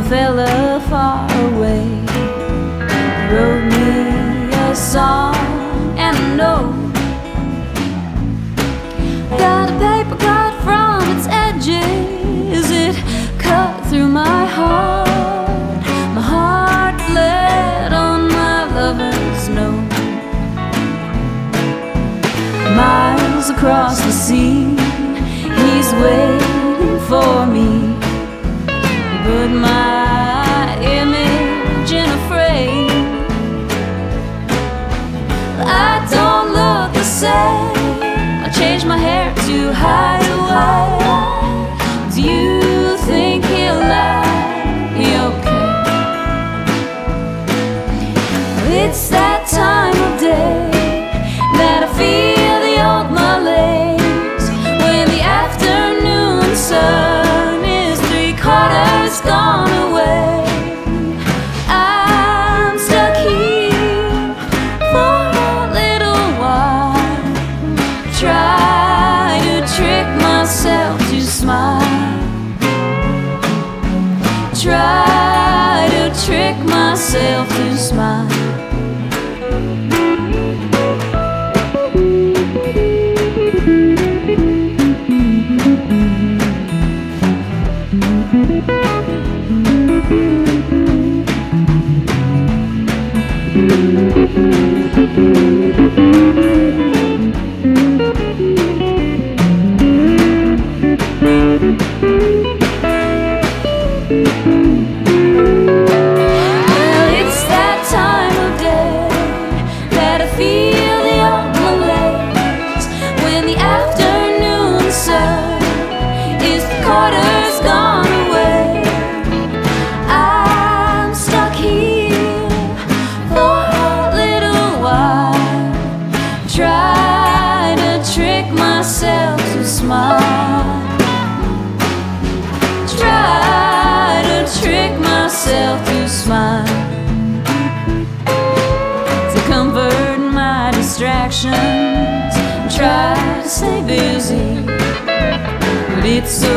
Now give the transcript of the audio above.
fella far away. He wrote me a song and a note. Got a paper cut from its edges. It cut through my heart. My heart bled on my lover's note. Miles across the sea, he's waiting for me. He put my image in a frame. I don't look the same. I changed my hair to hide away. Do you think he'll lie? Okay. It's that time of day that I feel the old malaise, when the afternoon sun is 3/4 gone away. I'm stuck here for a little while. Try to trick myself to smile. Try to trick myself to smile. Well, it's that time of day that I feel the old malaise, when the afternoon sun is 3/4 gone away. I'm stuck here for a little while. Try to trick myself to smile. Try to trick myself to smile. To comfort my distractions, try to stay busy, but it's so